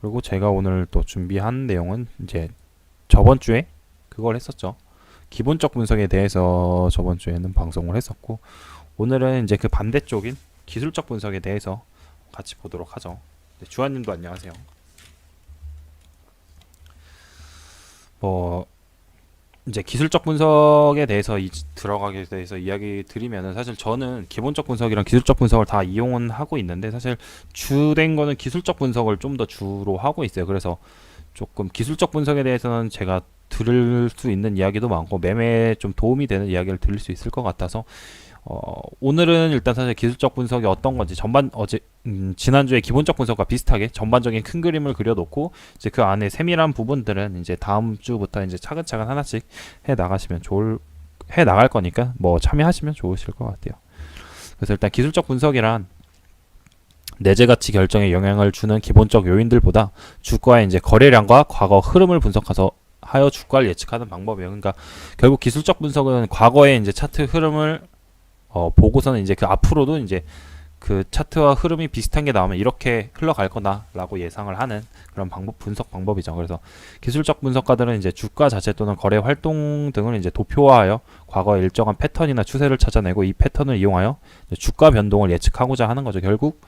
그리고 제가 오늘 또 준비한 내용은 이제 저번 주에 그걸 했었죠. 기본적 분석에 대해서 저번 주에는 방송을 했었고, 오늘은 이제 그 반대쪽인 기술적 분석에 대해서 같이 보도록 하죠. 네, 주한님도 안녕하세요. 뭐 이제 기술적 분석에 대해서 들어가게 돼서 이야기 드리면은, 사실 저는 기본적 분석이랑 기술적 분석을 다 이용은 하고 있는데, 사실 주된 거는 기술적 분석을 좀 더 주로 하고 있어요. 그래서 조금 기술적 분석에 대해서는 제가 들을 수 있는 이야기도 많고, 매매에 좀 도움이 되는 이야기를 들을 수 있을 것 같아서 오늘은 일단 사실 기술적 분석이 어떤 건지 지난주에 기본적 분석과 비슷하게 전반적인 큰 그림을 그려놓고, 이제 그 안에 세밀한 부분들은 이제 다음 주부터 이제 차근차근 하나씩 해 나갈 거니까 뭐 참여하시면 좋으실 것 같아요. 그래서 일단 기술적 분석이란 내재 가치 결정에 영향을 주는 기본적 요인들보다 주가의 이제 거래량과 과거 흐름을 분석해서 하여 주가를 예측하는 방법이에요. 그러니까 결국 기술적 분석은 과거의 이제 차트 흐름을 보고서는 이제 그 앞으로도 이제 그 차트와 흐름이 비슷한 게 나오면 이렇게 흘러갈 거다라고 예상을 하는 그런 분석 방법이죠. 그래서 기술적 분석가들은 이제 주가 자체 또는 거래 활동 등을 이제 도표화하여 과거의 일정한 패턴이나 추세를 찾아내고, 이 패턴을 이용하여 주가 변동을 예측하고자 하는 거죠. 결국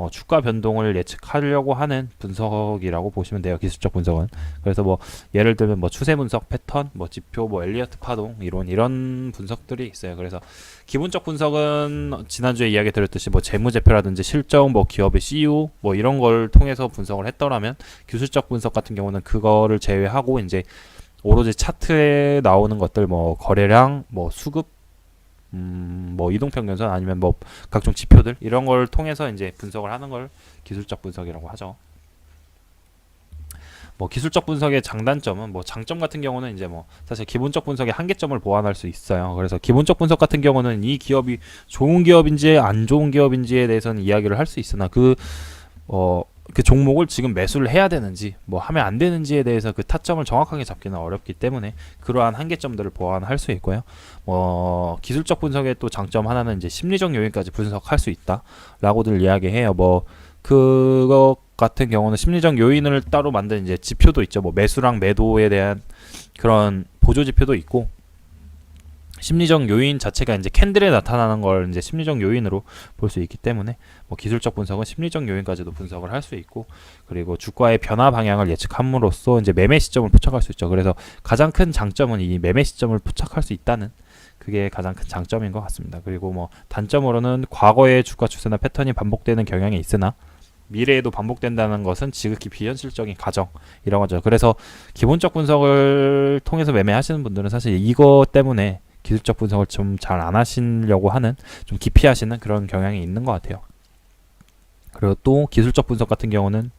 주가 변동을 예측하려고 하는 분석이라고 보시면 돼요, 기술적 분석은. 그래서 뭐 예를 들면 뭐 추세 분석, 패턴, 뭐 지표, 뭐 엘리어트 파동 이런 분석들이 있어요. 그래서 기본적 분석은 지난주에 이야기 드렸듯이 뭐 재무제표라든지 실적, 뭐 기업의 CEO 뭐 이런 걸 통해서 분석을 했더라면, 기술적 분석 같은 경우는 그거를 제외하고 이제 오로지 차트에 나오는 것들, 뭐 거래량, 뭐 수급, 뭐 이동평균선, 아니면 뭐 각종 지표들 이런 걸 통해서 이제 분석을 하는 걸 기술적 분석이라고 하죠. 뭐 기술적 분석의 장단점은, 뭐 장점 같은 경우는 이제 뭐 사실 기본적 분석의 한계점을 보완할 수 있어요. 그래서 기본적 분석 같은 경우는 이 기업이 좋은 기업인지 안 좋은 기업인지에 대해서는 이야기를 할 수 있으나, 그 종목을 지금 매수를 해야 되는지 뭐 하면 안 되는지에 대해서 그 타점을 정확하게 잡기는 어렵기 때문에 그러한 한계점들을 보완할 수 있고요. 기술적 분석의 또 장점 하나는 이제 심리적 요인까지 분석할 수 있다라고들 이야기해요. 뭐 그거 같은 경우는 심리적 요인을 따로 만든 이제 지표도 있죠. 뭐 매수랑 매도에 대한 그런 보조 지표도 있고, 심리적 요인 자체가 이제 캔들에 나타나는 걸 이제 심리적 요인으로 볼 수 있기 때문에, 뭐 기술적 분석은 심리적 요인까지도 분석을 할 수 있고, 그리고 주가의 변화 방향을 예측함으로써 이제 매매 시점을 포착할 수 있죠. 그래서 가장 큰 장점은 이 매매 시점을 포착할 수 있다는, 그게 가장 큰 장점인 것 같습니다. 그리고 뭐 단점으로는 과거의 주가 추세나 패턴이 반복되는 경향이 있으나 미래에도 반복된다는 것은 지극히 비현실적인 가정이라고 하죠. 그래서 기본적 분석을 통해서 매매하시는 분들은 사실 이거 때문에 기술적 분석을 좀 잘 안 하시려고 하는, 좀 기피하시는 그런 경향이 있는 것 같아요. 그리고 또 기술적 분석 같은 경우는,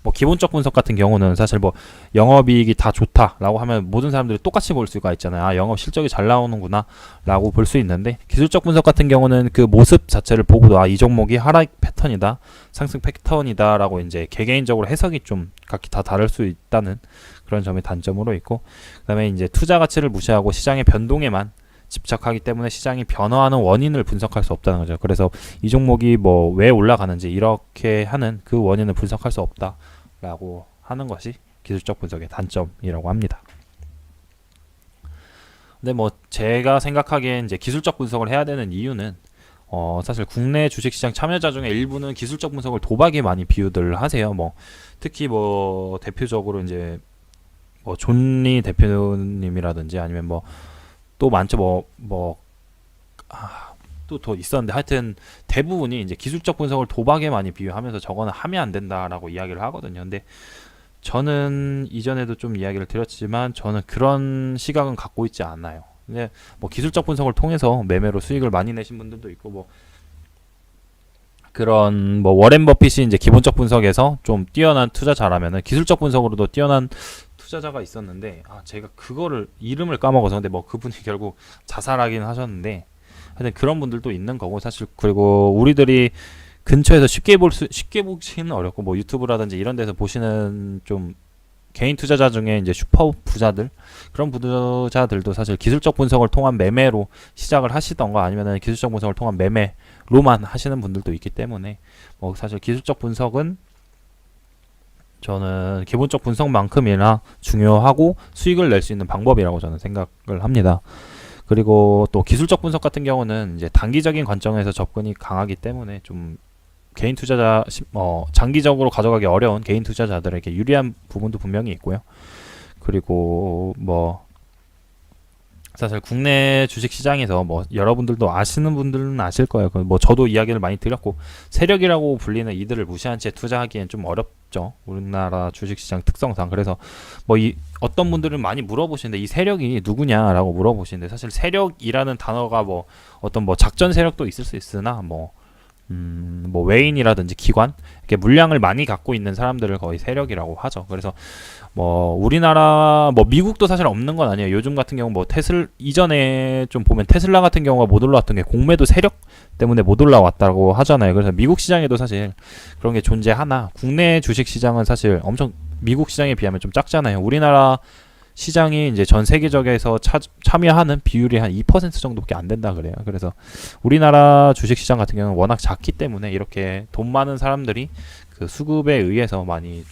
뭐 기본적 분석 같은 경우는 사실 뭐 영업이익이 다 좋다라고 하면 모든 사람들이 똑같이 볼 수가 있잖아요. 아, 영업 실적이 잘 나오는구나 라고 볼 수 있는데, 기술적 분석 같은 경우는 그 모습 자체를 보고도 이 종목이 하락 패턴이다, 상승 패턴이다 라고 이제 개개인적으로 해석이 좀 각기 다 다를 수 있다는 그런 점이 단점으로 있고, 그 다음에 이제 투자 가치를 무시하고 시장의 변동에만 집착하기 때문에 시장이 변화하는 원인을 분석할 수 없다는 거죠. 그래서 이 종목이 뭐 왜 올라가는지 이렇게 하는 그 원인을 분석할 수 없다라고 하는 것이 기술적 분석의 단점이라고 합니다. 근데 뭐 제가 생각하기엔 이제 기술적 분석을 해야 되는 이유는, 사실 국내 주식시장 참여자 중에 일부는 기술적 분석을 도박에 많이 비유들 하세요. 뭐 특히 뭐 대표적으로 이제 뭐 존리 대표님이라든지, 아니면 뭐 또 많죠. 또 더 있었는데, 하여튼 대부분이 이제 기술적 분석을 도박에 많이 비유하면서 저거는 하면 안 된다라고 이야기를 하거든요. 근데 저는 이전에도 좀 이야기를 드렸지만, 저는 그런 시각은 갖고 있지 않아요. 근데 뭐 기술적 분석을 통해서 매매로 수익을 많이 내신 분들도 있고, 뭐 그런 뭐 워렌 버핏이 이제 기본적 분석에서 좀 뛰어난 투자 잘하면은 기술적 분석으로도 뛰어난 투자자가 있었는데, 제가 그거를 이름을 까먹어서, 근데 뭐 그분이 결국 자살하긴 하셨는데, 하여튼 그런 분들도 있는 거고, 사실. 그리고 우리들이 근처에서 쉽게 보시는 어렵고, 뭐 유튜브라든지 이런 데서 보시는 좀 개인 투자자 중에 이제 슈퍼 부자들, 그런 부자들도 사실 기술적 분석을 통한 매매로 시작을 하시던가, 아니면은 기술적 분석을 통한 매매로만 하시는 분들도 있기 때문에, 뭐 사실 기술적 분석은 저는 기본적 분석만큼이나 중요하고 수익을 낼 수 있는 방법이라고 저는 생각을 합니다. 그리고 또 기술적 분석 같은 경우는 이제 단기적인 관점에서 접근이 강하기 때문에 좀 개인 투자자 장기적으로 가져가기 어려운 개인 투자자들에게 유리한 부분도 분명히 있고요. 그리고 뭐 사실 국내 주식 시장에서 뭐 여러분들도 아시는 분들은 아실 거예요. 뭐 저도 이야기를 많이 드렸고 세력이라고 불리는 이들을 무시한 채 투자하기엔 좀 어렵죠. 우리나라 주식 시장 특성상. 그래서 뭐 이 어떤 분들은 많이 물어보시는데 이 세력이 누구냐라고 물어보시는데 사실 세력이라는 단어가 뭐 어떤 뭐 작전 세력도 있을 수 있으나 뭐 외인이라든지 기관 이렇게 물량을 많이 갖고 있는 사람들을 거의 세력이라고 하죠. 그래서 뭐 우리나라 뭐 미국도 사실 없는 건 아니에요. 요즘 같은 경우 뭐 이전에 좀 보면 테슬라 같은 경우가 못 올라왔던 게 공매도 세력 때문에 못 올라왔다고 하잖아요. 그래서 미국 시장에도 사실 그런 게 존재하나 국내 주식 시장은 사실 엄청 미국 시장에 비하면 좀 작잖아요. 우리나라 시장이 이제 전 세계적에서 참여하는 비율이 한 2% 정도밖에 안 된다 그래요. 그래서 우리나라 주식 시장 같은 경우는 워낙 작기 때문에 이렇게 돈 많은 사람들이 그 수급에 의해서 많이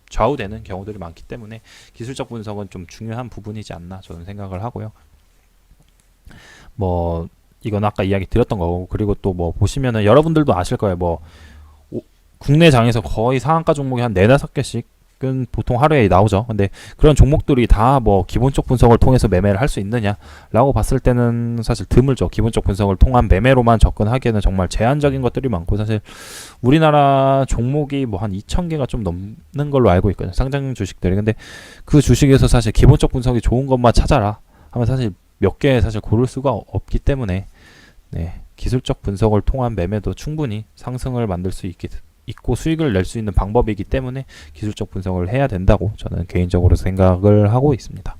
좌우되는 경우들이 많기 때문에 기술적 분석은 좀 중요한 부분이지 않나 저는 생각을 하고요. 뭐 이건 아까 이야기 드렸던 거고 그리고 또 뭐 보시면은 여러분들도 아실 거예요. 뭐 국내 장에서 거의 상한가 종목이 한 4-5개씩은 보통 하루에 나오죠. 근데 그런 종목들이 다 뭐 기본적 분석을 통해서 매매를 할 수 있느냐라고 봤을 때는 사실 드물죠. 기본적 분석을 통한 매매로만 접근하기에는 정말 제한적인 것들이 많고 사실 우리나라 종목이 뭐 한 2,000개가 좀 넘는 걸로 알고 있거든요. 상장 주식들이. 근데 그 주식에서 사실 기본적 분석이 좋은 것만 찾아라 하면 사실 몇 개 사실 고를 수가 없기 때문에 기술적 분석을 통한 매매도 충분히 상승을 만들 수 있고 수익을 낼 수 있는 방법이기 때문에 기술적 분석을 해야 된다고 저는 개인적으로 생각을 하고 있습니다.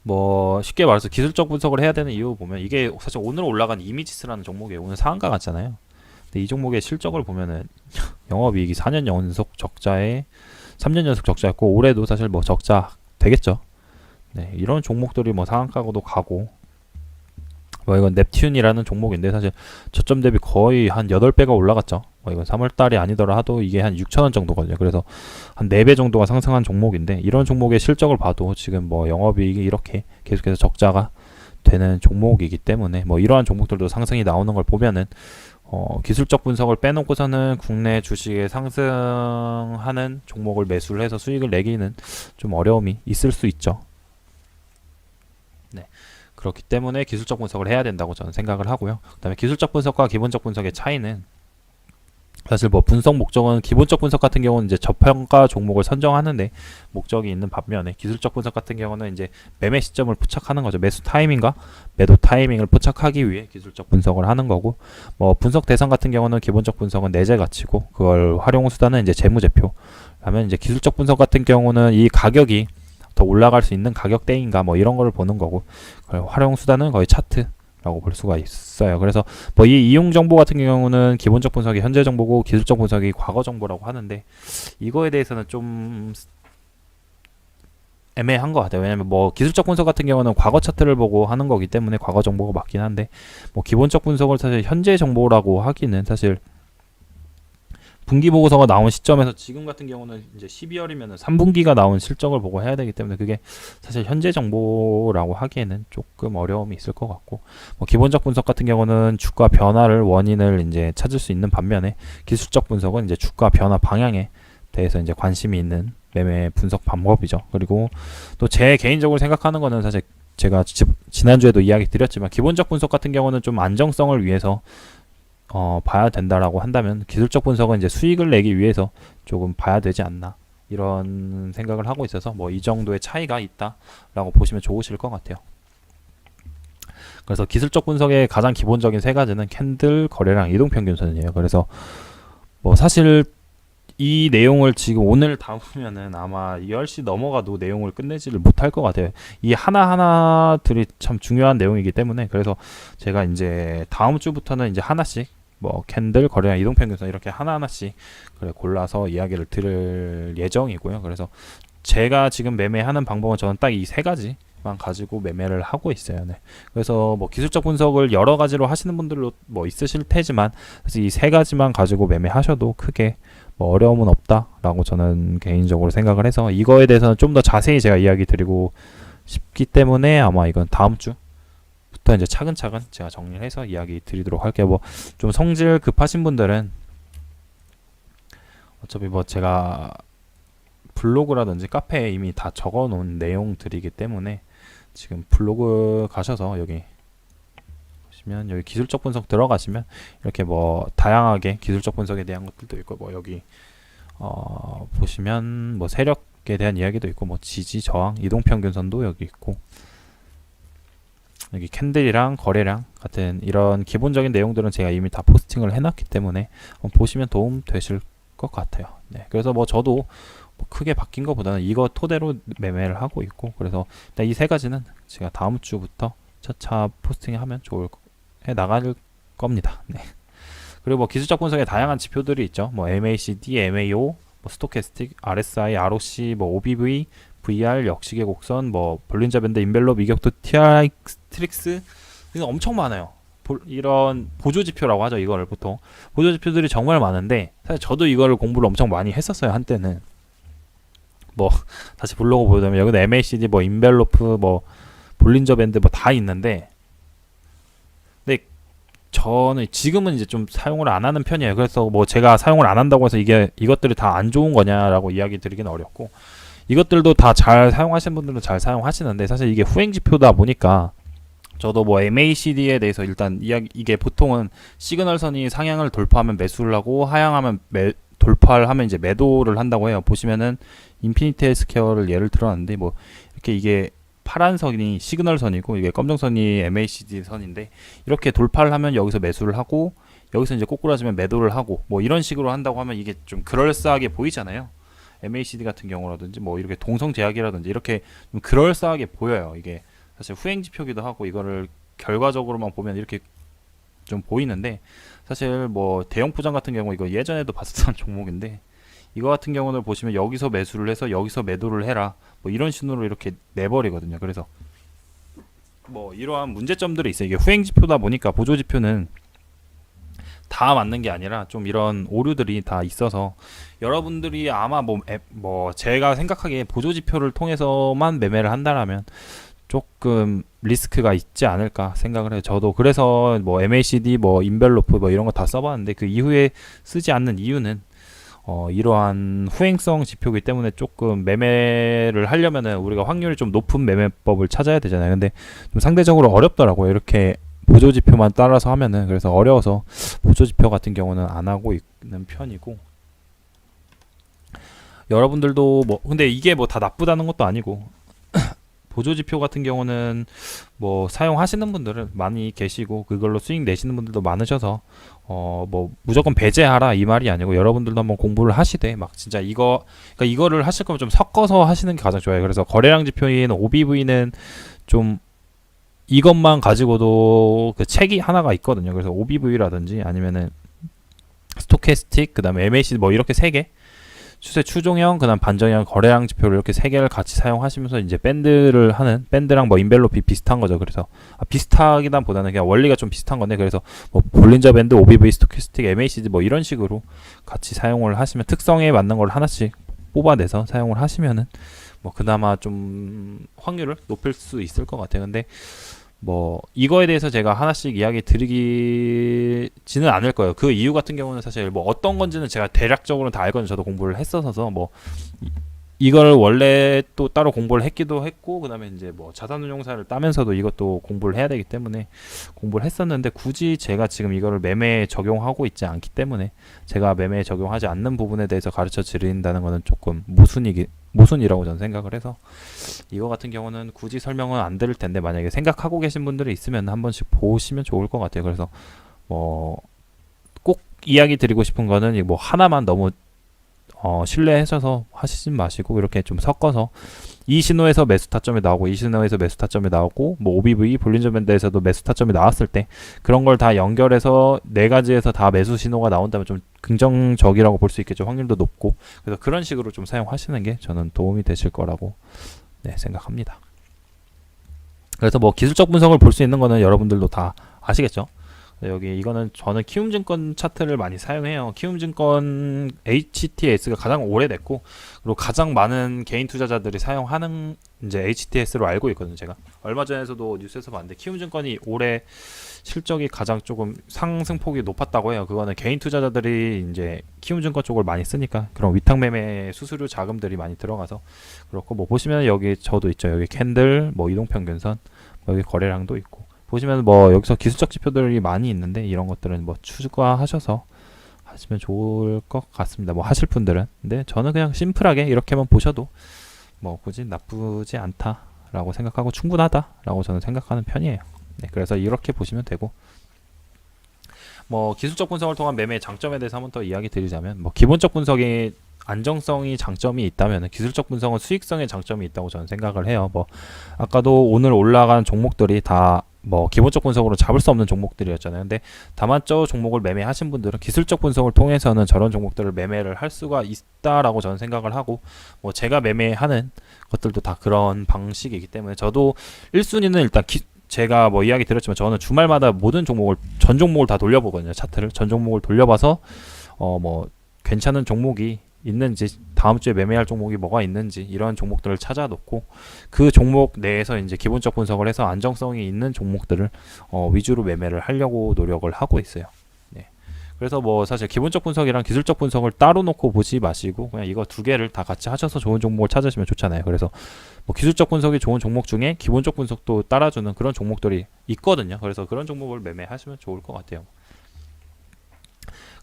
뭐 쉽게 말해서 기술적 분석을 해야 되는 이유 보면 이게 사실 오늘 올라간 이미지스라는 종목이에요. 오늘 상한가 같잖아요. 근데 이 종목의 실적을 보면은 영업이익이 4년 연속 적자에 3년 연속 적자였고 올해도 사실 뭐 적자 되겠죠. 이런 종목들이 뭐 상한가고도 가고 뭐 이건 넵튠이라는 종목인데 사실 저점 대비 거의 한 8배가 올라갔죠. 뭐 이건 3월달이 아니더라 하도 이게 한 6,000원 정도거든요. 그래서 한 4배 정도가 상승한 종목인데 이런 종목의 실적을 봐도 지금 뭐 영업이익이 이렇게 계속해서 적자가 되는 종목이기 때문에 뭐 이러한 종목들도 상승이 나오는 걸 보면은 기술적 분석을 빼놓고서는 국내 주식에 상승하는 종목을 매수를 해서 수익을 내기는 좀 어려움이 있을 수 있죠. 그렇기 때문에 기술적 분석을 해야 된다고 저는 생각을 하고요. 그 다음에 기술적 분석과 기본적 분석의 차이는 사실 뭐 분석 목적은 기본적 분석 같은 경우는 이제 저평가 종목을 선정하는데 목적이 있는 반면에 기술적 분석 같은 경우는 이제 매매 시점을 포착하는 거죠. 매수 타이밍과 매도 타이밍을 포착하기 위해 기술적 분석을 하는 거고 뭐 분석 대상 같은 경우는 기본적 분석은 내재 가치고 그걸 활용 수단은 이제 재무제표 라면 이제 기술적 분석 같은 경우는 이 가격이 더 올라갈 수 있는 가격대인가 뭐 이런 거를 보는 거고 활용 수단은 거의 차트라고 볼 수가 있어요. 그래서 뭐 이 이용 정보 같은 경우는 기본적 분석이 현재 정보고 기술적 분석이 과거 정보라고 하는데 이거에 대해서는 좀 애매한 것 같아요. 왜냐면 뭐 기술적 분석 같은 경우는 과거 차트를 보고 하는 거기 때문에 과거 정보가 맞긴 한데 뭐 기본적 분석을 사실 현재 정보라고 하기는 사실 분기 보고서가 나온 시점에서 지금 같은 경우는 이제 12월이면 3분기가 나온 실적을 보고 해야 되기 때문에 그게 사실 현재 정보라고 하기에는 조금 어려움이 있을 것 같고 뭐 기본적 분석 같은 경우는 주가 변화를 원인을 이제 찾을 수 있는 반면에 기술적 분석은 이제 주가 변화 방향에 대해서 이제 관심이 있는 매매 분석 방법이죠. 그리고 또 제 개인적으로 생각하는 거는 사실 제가 지난주에도 이야기 드렸지만 기본적 분석 같은 경우는 좀 안정성을 위해서 봐야 된다라고 한다면 기술적 분석은 이제 수익을 내기 위해서 조금 봐야 되지 않나 이런 생각을 하고 있어서 뭐 이 정도의 차이가 있다라고 보시면 좋으실 것 같아요. 그래서 기술적 분석의 가장 기본적인 세 가지는 캔들, 거래량, 이동평균선이에요. 그래서 뭐 사실 이 내용을 지금 오늘 다루면은 아마 10시 넘어가도 내용을 끝내지를 못할 것 같아요. 이 하나하나들이 참 중요한 내용이기 때문에 그래서 제가 이제 다음 주부터는 이제 하나씩 뭐 캔들, 거래량, 이동평균선 이렇게 하나하나씩 골라서 이야기를 들을 예정이고요. 그래서 제가 지금 매매하는 방법은 저는 딱 이 세 가지 가지고 매매를 하고 있어요. 네. 그래서 뭐 기술적 분석을 여러 가지로 하시는 분들도 뭐 있으실 테지만 사실 이 세 가지만 가지고 매매하셔도 크게 뭐 어려움은 없다라고 저는 개인적으로 생각을 해서 이거에 대해서는 좀 더 자세히 제가 이야기 드리고 싶기 때문에 아마 이건 다음 주부터 이제 차근차근 제가 정리를 해서 이야기 드리도록 할게요. 뭐 좀 성질 급하신 분들은 어차피 뭐 제가 블로그라든지 카페에 이미 다 적어 놓은 내용들이기 때문에 지금 블로그 가셔서 여기 보시면 여기 기술적 분석 들어가시면 이렇게 뭐 다양하게 기술적 분석에 대한 것들도 있고 뭐 여기 보시면 뭐 세력에 대한 이야기도 있고 뭐 지지 저항 이동평균선도 여기 있고 여기 캔들이랑 거래량 같은 이런 기본적인 내용들은 제가 이미 다 포스팅을 해놨기 때문에 보시면 도움 되실 것 같아요. 네, 그래서 뭐 저도 뭐 크게 바뀐 것보다는 이거 토대로 매매를 하고 있고 그래서 일단 이 세 가지는 제가 다음 주부터 차차 포스팅하면 해 나갈 겁니다. 네. 그리고 뭐 기술적 분석에 다양한 지표들이 있죠. 뭐 MACD, MAO, 뭐 스토캐스틱, RSI, ROC, 뭐 OBV, VR, 역시계 곡선, 뭐 볼린저 밴드, 인벨롭, 이격도, TRX 이거 엄청 많아요. 이런 보조 지표라고 하죠. 이거를 보통 보조 지표들이 정말 많은데 사실 저도 이거를 공부를 엄청 많이 했었어요. 한때는 뭐 다시 블로그 보자면 여기도 MACD, 뭐 인벨로프, 뭐 볼린저 밴드 뭐 다 있는데 근데 저는 지금은 이제 좀 사용을 안 하는 편이에요. 그래서 뭐 제가 사용을 안 한다고 해서 이것들이 다 안 좋은 거냐라고 이야기 드리기는 어렵고 이것들도 다 잘 사용하시는 분들은 잘 사용하시는데 사실 이게 후행 지표다 보니까 저도 뭐 MACD에 대해서 일단 이게 보통은 시그널선이 상향을 돌파하면 매수를 하고 하향하면 돌파를 하면 이제 매도를 한다고 해요. 보시면은 인피니티 스퀘어를 예를 들어놨는데 뭐 이렇게 이게 파란 선이 시그널선이고 이게 검정선이 MACD 선인데 이렇게 돌파를 하면 여기서 매수를 하고 여기서 이제 꼬꾸라지면 매도를 하고 뭐 이런 식으로 한다고 하면 이게 좀 그럴싸하게 보이잖아요. MACD 같은 경우라든지 뭐 이렇게 동성제약이라든지 이렇게 좀 그럴싸하게 보여요. 이게 사실 후행 지표기도 하고 이거를 결과적으로만 보면 이렇게 좀 보이는데 사실 뭐 대형 포장 같은 경우 이거 예전에도 봤었던 종목인데 이거 같은 경우는 보시면 여기서 매수를 해서 여기서 매도를 해라 뭐 이런 식으로 이렇게 내버리거든요. 그래서 뭐 이러한 문제점들이 있어요. 이게 후행 지표다 보니까 보조 지표는 다 맞는 게 아니라 좀 이런 오류들이 다 있어서 여러분들이 아마 뭐 제가 생각하기에 보조 지표를 통해서만 매매를 한다라면 조금 리스크가 있지 않을까 생각을 해요. 저도 그래서 뭐 MACD, 뭐 인벨로프 뭐 이런 거 다 써봤는데 그 이후에 쓰지 않는 이유는 이러한 후행성 지표이기 때문에 조금 매매를 하려면은 우리가 확률이 좀 높은 매매법을 찾아야 되잖아요. 근데 좀 상대적으로 어렵더라고요. 이렇게 보조 지표만 따라서 하면은 그래서 어려워서 보조 지표 같은 경우는 안 하고 있는 편이고 여러분들도 뭐 근데 이게 뭐 다 나쁘다는 것도 아니고 보조 지표 같은 경우는 뭐 사용하시는 분들은 많이 계시고 그걸로 수익 내시는 분들도 많으셔서 뭐 무조건 배제하라 이 말이 아니고 여러분들도 한번 공부를 하시되 막 진짜 그러니까 이거를 하실 거면 좀 섞어서 하시는 게 가장 좋아요. 그래서 거래량 지표인 OBV는 좀 이것만 가지고도 그 책이 하나가 있거든요. 그래서 OBV라든지 아니면은 스토캐스틱 그다음에 MACD 뭐 이렇게 세 개 추세 추종형 그다음 반전형 거래량 지표를 이렇게 세 개를 같이 사용하시면서 이제 밴드를 하는 밴드랑 뭐 인벨롭이 비슷한 거죠. 그래서 비슷하기보다는 그냥 원리가 좀 비슷한 건데 그래서 뭐 볼린저 밴드, OBV, 스토캐스틱, MACD 뭐 이런 식으로 같이 사용을 하시면 특성에 맞는 걸 하나씩 뽑아내서 사용을 하시면은 뭐 그나마 좀 확률을 높일 수 있을 것 같아요. 근데 뭐 이거에 대해서 제가 하나씩 이야기 드리지는 않을 거예요. 그 이유 같은 경우는 사실 뭐 어떤 건지는 제가 대략적으로 다 알거든요. 저도 공부를 했어서 뭐 이걸 원래 또 따로 공부를 했기도 했고 그다음에 이제 뭐 자산운용사를 따면서도 이것도 공부를 해야 되기 때문에 공부를 했었는데 굳이 제가 지금 이거를 매매에 적용하고 있지 않기 때문에 제가 매매에 적용하지 않는 부분에 대해서 가르쳐 드린다는 거는 조금 모순이라고 저는 생각을 해서 이거 같은 경우는 굳이 설명은 안 드릴 텐데 만약에 생각하고 계신 분들이 있으면 한 번씩 보시면 좋을 것 같아요. 그래서 뭐 꼭 이야기 드리고 싶은 거는 뭐 하나만 너무 신뢰하셔서 하시진 마시고 이렇게 좀 섞어서 이 신호에서 매수 타점이 나오고 이 신호에서 매수 타점이 나오고 뭐 OBV 볼린저 밴드에서도 매수 타점이 나왔을 때 그런 걸 다 연결해서 네 가지에서 다 매수 신호가 나온다면 좀 긍정적이라고 볼 수 있겠죠. 확률도 높고 그래서 그런 식으로 좀 사용하시는 게 저는 도움이 되실 거라고 생각합니다. 그래서 뭐 기술적 분석을 볼 수 있는 거는 여러분들도 다 아시겠죠? 여기 이거는 저는 키움증권 차트를 많이 사용해요. 키움증권 HTS가 가장 오래됐고, 그리고 가장 많은 개인 투자자들이 사용하는 이제 HTS로 알고 있거든요. 제가 얼마 전에도 뉴스에서 봤는데 키움증권이 올해 실적이 가장 조금 상승폭이 높았다고 해요. 그거는 개인 투자자들이 이제 키움증권 쪽을 많이 쓰니까 그런 위탁매매 수수료 자금들이 많이 들어가서 그렇고, 뭐 보시면 여기 저도 있죠. 여기 캔들, 뭐 이동평균선, 여기 거래량도 있고. 보시면 뭐 여기서 기술적 지표들이 많이 있는데 이런 것들은 뭐 추가하셔서 하시면 좋을 것 같습니다. 뭐 하실 분들은. 근데 저는 그냥 심플하게 이렇게만 보셔도 뭐 굳이 나쁘지 않다라고 생각하고 충분하다라고 저는 생각하는 편이에요. 네, 그래서 이렇게 보시면 되고, 뭐 기술적 분석을 통한 매매의 장점에 대해서 한번 더 이야기 드리자면, 뭐 기본적 분석이 안정성이 장점이 있다면 기술적 분석은 수익성의 장점이 있다고 저는 생각을 해요. 뭐 아까도 오늘 올라간 종목들이 다 뭐 기본적 분석으로 잡을 수 없는 종목들이었잖아요. 근데 다만 저 종목을 매매하신 분들은 기술적 분석을 통해서는 저런 종목들을 매매를 할 수가 있다라고 저는 생각을 하고, 뭐 제가 매매하는 것들도 다 그런 방식이기 때문에 저도 1순위는 일단 제가 뭐 이야기 드렸지만 저는 주말마다 모든 종목을 전 종목을 다 돌려보거든요. 차트를 전 종목을 돌려봐서 뭐 괜찮은 종목이 있는지, 다음 주에 매매할 종목이 뭐가 있는지 이런 종목들을 찾아놓고 그 종목 내에서 이제 기본적 분석을 해서 안정성이 있는 종목들을 위주로 매매를 하려고 노력을 하고 있어요. 네. 그래서 뭐 사실 기본적 분석이랑 기술적 분석을 따로 놓고 보지 마시고 그냥 이거 두 개를 다 같이 하셔서 좋은 종목을 찾으시면 좋잖아요. 그래서 뭐 기술적 분석이 좋은 종목 중에 기본적 분석도 따라주는 그런 종목들이 있거든요. 그래서 그런 종목을 매매하시면 좋을 것 같아요.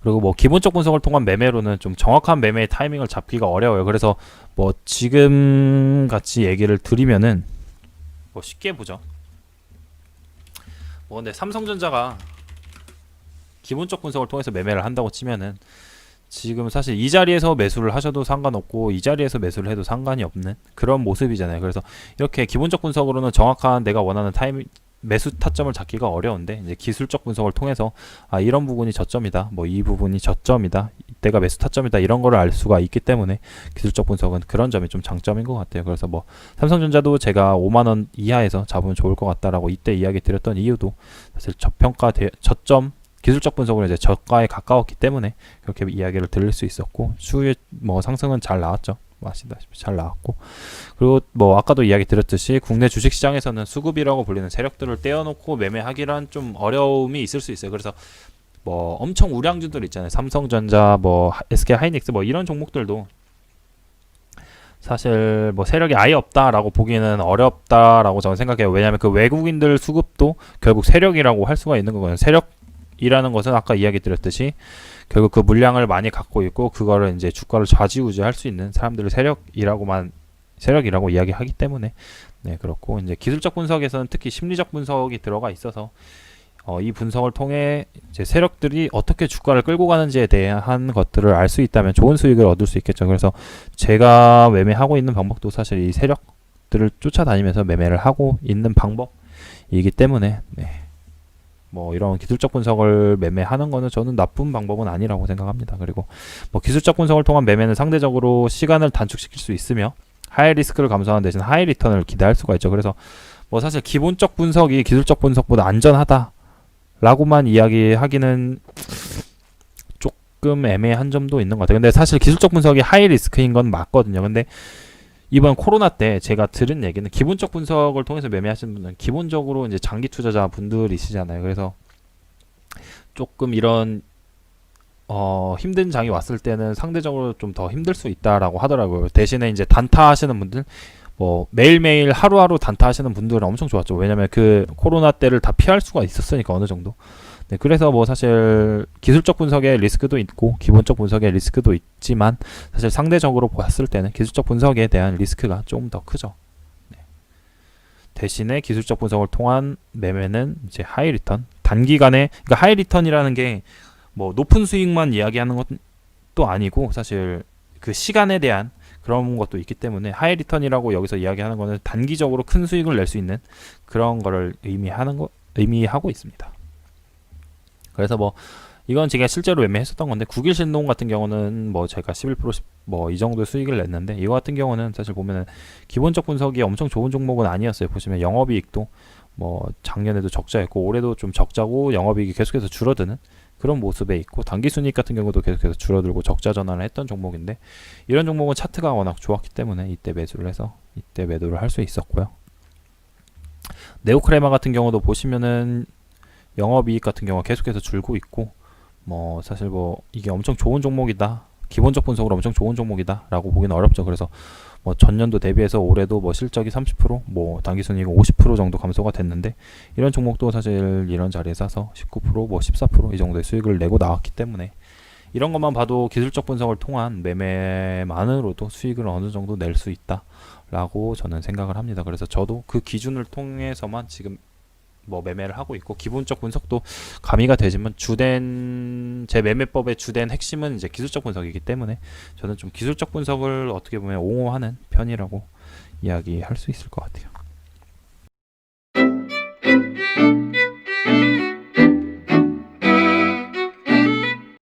그리고 뭐 기본적 분석을 통한 매매로는 좀 정확한 매매의 타이밍을 잡기가 어려워요. 그래서 뭐 지금 같이 얘기를 드리면은 뭐 쉽게 보죠. 뭐 근데 삼성전자가 기본적 분석을 통해서 매매를 한다고 치면은 지금 사실 이 자리에서 매수를 하셔도 상관없고 이 자리에서 매수를 해도 상관이 없는 그런 모습이잖아요. 그래서 이렇게 기본적 분석으로는 정확한 내가 원하는 타이밍 매수 타점을 잡기가 어려운데, 이제 기술적 분석을 통해서 이런 부분이 저점이다, 뭐 이 부분이 저점이다, 이때가 매수 타점이다, 이런 거를 알 수가 있기 때문에 기술적 분석은 그런 점이 좀 장점인 것 같아요. 그래서 뭐 삼성전자도 제가 5만원 이하에서 잡으면 좋을 것 같다라고 이때 이야기 드렸던 이유도 사실 저점 기술적 분석으로 이제 저가에 가까웠기 때문에 그렇게 이야기를 드릴 수 있었고, 추후에 뭐 상승은 잘 나왔죠. 아시다시피 잘 나왔고, 그리고 뭐 아까도 이야기 드렸듯이 국내 주식시장에서는 수급이라고 불리는 세력들을 떼어놓고 매매하기란 좀 어려움이 있을 수 있어요. 그래서 뭐 엄청 우량주들 있잖아요. 삼성전자, 뭐 SK하이닉스, 뭐 이런 종목들도 사실 뭐 세력이 아예 없다라고 보기는 어렵다라고 저는 생각해요. 왜냐하면 그 외국인들 수급도 결국 세력이라고 할 수가 있는 거거든요. 세력이라는 것은 아까 이야기 드렸듯이 결국 그 물량을 많이 갖고 있고 그거를 이제 주가를 좌지우지할 수 있는 사람들을 세력이라고 이야기하기 때문에, 네, 그렇고 이제 기술적 분석에서는 특히 심리적 분석이 들어가 있어서 이 분석을 통해 이제 세력들이 어떻게 주가를 끌고 가는지에 대한 것들을 알 수 있다면 좋은 수익을 얻을 수 있겠죠. 그래서 제가 매매하고 있는 방법도 사실 이 세력들을 쫓아다니면서 매매를 하고 있는 방법이기 때문에, 네. 뭐 이런 기술적 분석을 매매하는 거는 저는 나쁜 방법은 아니라고 생각합니다. 그리고 뭐 기술적 분석을 통한 매매는 상대적으로 시간을 단축시킬 수 있으며 하이 리스크를 감수하는 대신 하이 리턴을 기대할 수가 있죠. 그래서 뭐 사실 기본적 분석이 기술적 분석보다 안전하다라고만 이야기하기는 조금 애매한 점도 있는 것 같아요. 근데 사실 기술적 분석이 하이 리스크인 건 맞거든요. 근데 이번 코로나 때 제가 들은 얘기는 기본적 분석을 통해서 매매하시는 분은 기본적으로 이제 장기 투자자 분들이시잖아요. 그래서 조금 이런 힘든 장이 왔을 때는 상대적으로 좀 더 힘들 수 있다라고 하더라고요. 대신에 이제 단타 하시는 분들, 뭐 매일매일 하루하루 단타 하시는 분들은 엄청 좋았죠. 왜냐면 그 코로나 때를 다 피할 수가 있었으니까 어느 정도. 네, 그래서 뭐 사실 기술적 분석의 리스크도 있고 기본적 분석의 리스크도 있지만 사실 상대적으로 봤을 때는 기술적 분석에 대한 리스크가 좀 더 크죠. 네. 대신에 기술적 분석을 통한 매매는 이제 하이 리턴, 단기간에, 그러니까 하이 리턴이라는 게 뭐 높은 수익만 이야기하는 것도 아니고 사실 그 시간에 대한 그런 것도 있기 때문에 하이 리턴이라고 여기서 이야기하는 거는 단기적으로 큰 수익을 낼 수 있는 그런 거를 의미하고 있습니다. 그래서 뭐 이건 제가 실제로 매매했었던 건데, 국일 신동 같은 경우는 뭐 제가 11%뭐 이 정도 수익을 냈는데, 이거 같은 경우는 사실 보면은 기본적 분석이 엄청 좋은 종목은 아니었어요. 보시면 영업이익도 뭐 작년에도 적자였고 올해도 좀 적자고 영업이익이 계속해서 줄어드는 그런 모습에 있고, 단기순이익 같은 경우도 계속해서 줄어들고 적자 전환을 했던 종목인데, 이런 종목은 차트가 워낙 좋았기 때문에 이때 매수를 해서 이때 매도를 할 수 있었고요. 네오크레마 같은 경우도 보시면은 영업이익 같은 경우가 계속해서 줄고 있고, 뭐 사실 뭐 이게 엄청 좋은 종목이다, 기본적 분석으로 엄청 좋은 종목이다 라고 보기는 어렵죠. 그래서 뭐 전년도 대비해서 올해도 뭐 실적이 30%, 뭐 당기순이익 50% 정도 감소가 됐는데, 이런 종목도 사실 이런 자리에 사서 19%, 뭐 14%이 정도의 수익을 내고 나왔기 때문에, 이런 것만 봐도 기술적 분석을 통한 매매만으로도 수익을 어느 정도 낼 수 있다 라고 저는 생각을 합니다. 그래서 저도 그 기준을 통해서만 지금 뭐 매매를 하고 있고, 기본적 분석도 가미가 되지만 제 매매법의 주된 핵심은 이제 기술적 분석이기 때문에, 저는 좀 기술적 분석을 어떻게 보면 옹호하는 편이라고 이야기할 수 있을 것 같아요.